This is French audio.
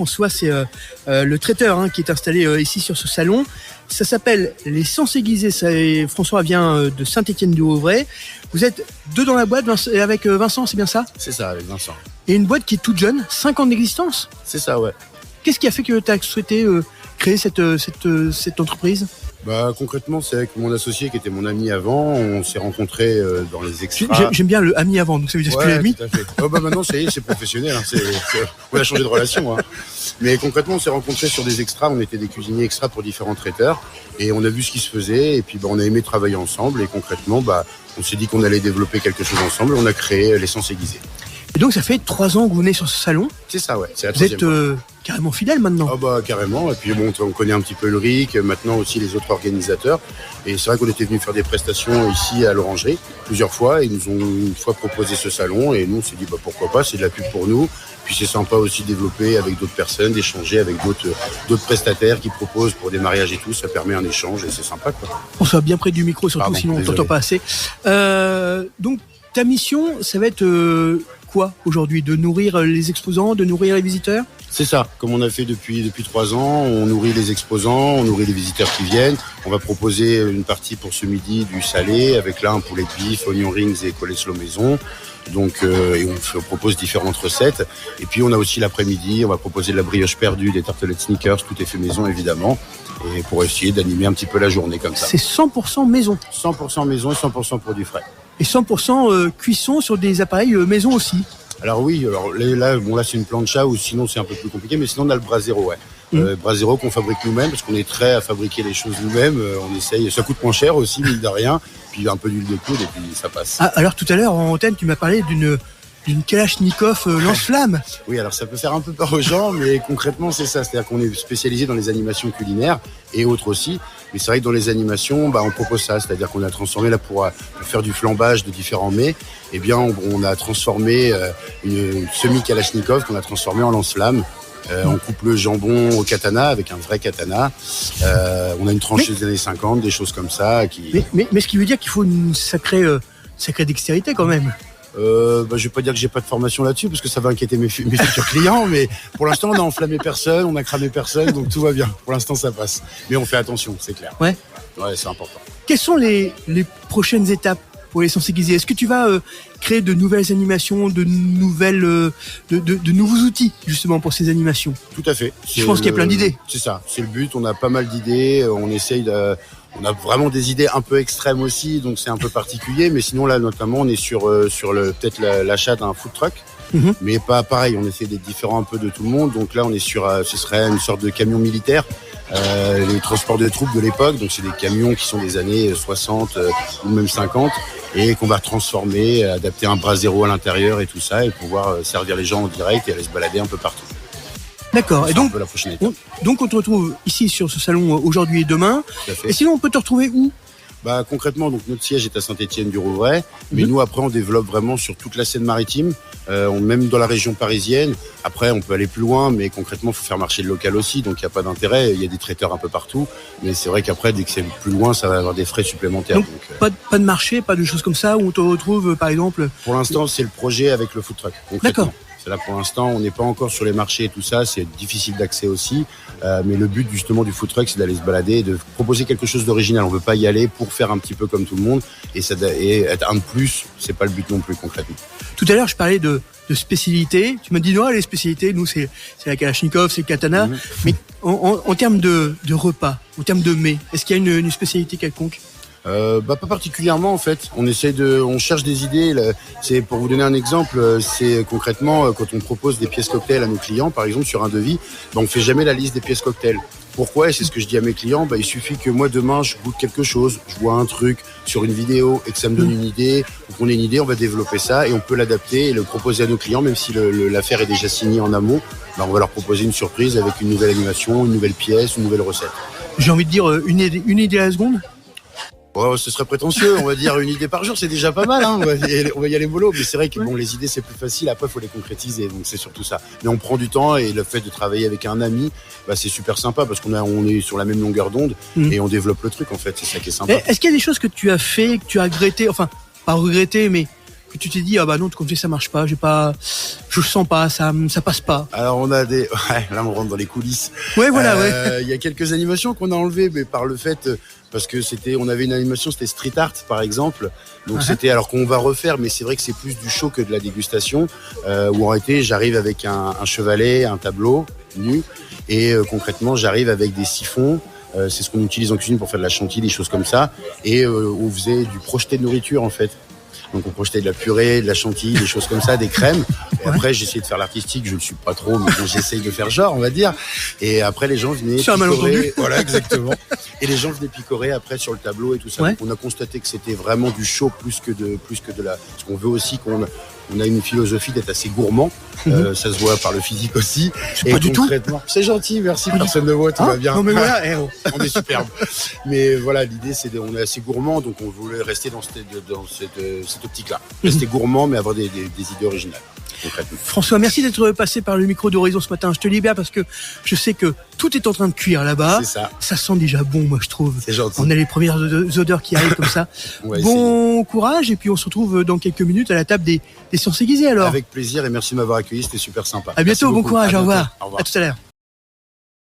François, c'est le traiteur qui est installé ici sur ce salon. Ça s'appelle les Sens Aiguisés. François vient de Saint-Étienne-du-Rouvray. Vous êtes deux dans la boîte avec Vincent, c'est bien ça? C'est ça, avec Vincent. Et une boîte qui est toute jeune, 5 ans d'existence. C'est ça, ouais. Qu'est-ce qui a fait que tu as souhaité créer cette entreprise? Concrètement, c'est avec mon associé qui était mon ami avant. On s'est rencontrés dans les extras. J'aime bien le ami avant, donc ça veut dire que tu l'ami. Tout à fait. Maintenant, ça y est, c'est professionnel. On a changé de relation. Mais concrètement, on s'est rencontrés sur des extras. On était des cuisiniers extras pour différents traiteurs. Et on a vu ce qui se faisait. Et puis, on a aimé travailler ensemble. Et concrètement, on s'est dit qu'on allait développer quelque chose ensemble. On a créé les Sens Aiguisés. Et donc, ça fait 3 ans que vous venez sur ce salon. C'est ça, ouais. C'est la vous êtes carrément fidèle maintenant. Carrément. Et puis on connaît un petit peu Ulrich, maintenant aussi les autres organisateurs. Et c'est vrai qu'on était venus faire des prestations ici à l'Orangerie plusieurs fois. Ils nous ont une fois proposé ce salon et nous on s'est dit pourquoi pas, c'est de la pub pour nous. Puis c'est sympa aussi de développer avec d'autres personnes, d'échanger avec d'autres prestataires qui proposent pour des mariages et tout. Ça permet un échange et c'est sympa, quoi. On soit bien près du micro surtout, sinon on t'entend pas assez. Donc ta mission, ça va être quoi aujourd'hui? De nourrir les exposants, de nourrir les visiteurs? C'est ça, comme on a fait depuis 3 ans, on nourrit les exposants, on nourrit les visiteurs qui viennent. On va proposer une partie pour ce midi du salé, avec là un poulet de bif, onion rings et coleslaw maison. Donc, et on propose différentes recettes. Et puis on a aussi l'après-midi, on va proposer de la brioche perdue, des tartelettes sneakers, tout est fait maison évidemment. Et pour essayer d'animer un petit peu la journée comme ça. C'est 100% maison. 100% maison et 100% produits frais. Et 100% cuisson sur des appareils maison aussi. Alors oui, là c'est une plancha ou sinon c'est un peu plus compliqué, mais sinon on a le brasero, ouais. Brasero qu'on fabrique nous-mêmes parce qu'on est prêt à fabriquer les choses nous-mêmes. On essaye, ça coûte moins cher aussi, mine de rien. Puis un peu d'huile de coude et puis ça passe. Ah, alors tout à l'heure en antenne, tu m'as parlé d'une Kalachnikov lance-flamme. Oui, alors ça peut faire un peu peur aux gens, mais concrètement c'est ça. C'est-à-dire qu'on est spécialisé dans les animations culinaires et autres aussi. Mais c'est vrai que dans les animations, on propose ça. C'est-à-dire qu'on a transformé là pour faire du flambage de différents mets. Eh bien, on a transformé une semi-Kalachnikov qu'on a transformée en lance-flamme. On coupe le jambon au katana avec un vrai katana. On a une tranche des années 50, des choses comme ça. Mais ce qui veut dire qu'il faut une sacrée dextérité quand même. Je vais pas dire que j'ai pas de formation là-dessus parce que ça va inquiéter mes futurs clients, mais pour l'instant on a enflammé personne, on a cramé personne, donc tout va bien. Pour l'instant ça passe, mais on fait attention, c'est clair. Ouais, c'est important. Quelles sont les prochaines étapes pour les Sens Aiguisés? Est-ce que tu vas créer de nouvelles animations, de nouveaux outils justement pour ces animations? Tout à fait. Je pense qu'il y a plein d'idées. C'est ça, c'est le but. On a pas mal d'idées. On a vraiment des idées un peu extrêmes aussi, donc c'est un peu particulier. Mais sinon là, notamment, on est sur peut-être l'achat d'un food truck. Mais pas pareil. On essaie d'être différent un peu de tout le monde. Donc là, on est ce serait une sorte de camion militaire. Les transports de troupes de l'époque, donc c'est des camions qui sont des années 60 ou même 50 et qu'on va transformer, adapter un brasero à l'intérieur et tout ça et pouvoir servir les gens en direct et aller se balader un peu partout. D'accord. Et donc, donc on te retrouve ici sur ce salon aujourd'hui et demain. Et sinon, on peut te retrouver où? Concrètement, donc notre siège est à Saint-Étienne-du-Rouvray, mais nous après on développe vraiment sur toute la Seine-Maritime, même dans la région parisienne. Après, on peut aller plus loin, mais concrètement, il faut faire marcher le local aussi, donc il n'y a pas d'intérêt. Il y a des traiteurs un peu partout, mais c'est vrai qu'après, dès que c'est plus loin, ça va avoir des frais supplémentaires. Donc pas de marché, pas de choses comme ça où on te retrouve, par exemple. Pour l'instant, c'est le projet avec le food truck. D'accord. C'est là pour l'instant, on n'est pas encore sur les marchés et tout ça, c'est difficile d'accès aussi. Mais le but justement du food truck, c'est d'aller se balader et de proposer quelque chose d'original. On ne veut pas y aller pour faire un petit peu comme tout le monde et être un de plus, c'est pas le but non plus concrètement. Tout à l'heure, je parlais de spécialités. Tu m'as dit non, les spécialités, nous c'est la Kalachnikov, c'est le katana. Mais en termes de repas, en termes de mets, est-ce qu'il y a une spécialité quelconque? Pas particulièrement en fait. On cherche des idées. C'est pour vous donner un exemple, c'est concrètement quand on propose des pièces cocktails à nos clients, par exemple sur un devis, on fait jamais la liste des pièces cocktails. Pourquoi? Et c'est ce que je dis à mes clients. Il suffit que moi demain je goûte quelque chose, je vois un truc sur une vidéo et que ça me donne une idée. Donc on a une idée, on va développer ça et on peut l'adapter et le proposer à nos clients, même si l'affaire est déjà signée en amont. On va leur proposer une surprise avec une nouvelle animation, une nouvelle pièce, une nouvelle recette. J'ai envie de dire une idée à la seconde. Ce serait prétentieux, on va dire une idée par jour, c'est déjà pas mal, on va y aller mollo, mais c'est vrai que les idées c'est plus facile, après il faut les concrétiser, donc c'est surtout ça. Mais on prend du temps et le fait de travailler avec un ami, c'est super sympa parce on est sur la même longueur d'onde et on développe le truc en fait, c'est ça qui est sympa. Est-ce qu'il y a des choses que tu as fait, que tu as regretté, enfin pas regretté, mais que tu t'es dit ah bah non, comme ça marche pas, je sens pas, ça passe pas? Alors on a là on rentre dans les coulisses. Ouais, voilà, ouais. Il y a quelques animations qu'on a enlevées, mais par le fait, parce que on avait une animation, c'était street art par exemple. Donc c'était, alors qu'on va refaire, mais c'est vrai que c'est plus du show que de la dégustation, où en réalité j'arrive avec un chevalet, un tableau nu, et concrètement j'arrive avec des siphons. C'est ce qu'on utilise en cuisine pour faire de la chantilly, des choses comme ça, et on faisait du projeté de nourriture en fait. Donc on projetait de la purée, de la chantilly, des choses comme ça, des crèmes. Et après j'ai essayé de faire l'artistique, je ne suis pas trop, mais bon, j'essaye de faire genre, on va dire. Et après les gens venaient picorer, voilà exactement. Et les gens venaient picorer après sur le tableau et tout ça. Donc on a constaté que c'était vraiment du show plus que de la. Parce qu'on veut aussi on a une philosophie d'être assez gourmand. Ça se voit par le physique aussi. Et pas du tout. C'est gentil, merci. Personne ne voit, tout va bien. Non mais voilà, on est superbe. Mais voilà, l'idée c'est on est assez gourmand, donc on voulait rester dans cette optique-là. Rester gourmand, mais avoir des idées originales. François, merci d'être passé par le micro d'Horizon ce matin. Je te libère parce que je sais que tout est en train de cuire là-bas. C'est ça. Ça sent déjà bon, moi je trouve. C'est gentil. On a les premières odeurs qui arrivent comme ça. Bon courage, et puis on se retrouve dans quelques minutes à la table des sciences aiguisées alors. Avec plaisir, et merci de m'avoir accueilli, c'était super sympa. À bientôt, bon courage, au revoir. Au revoir. À tout à l'heure.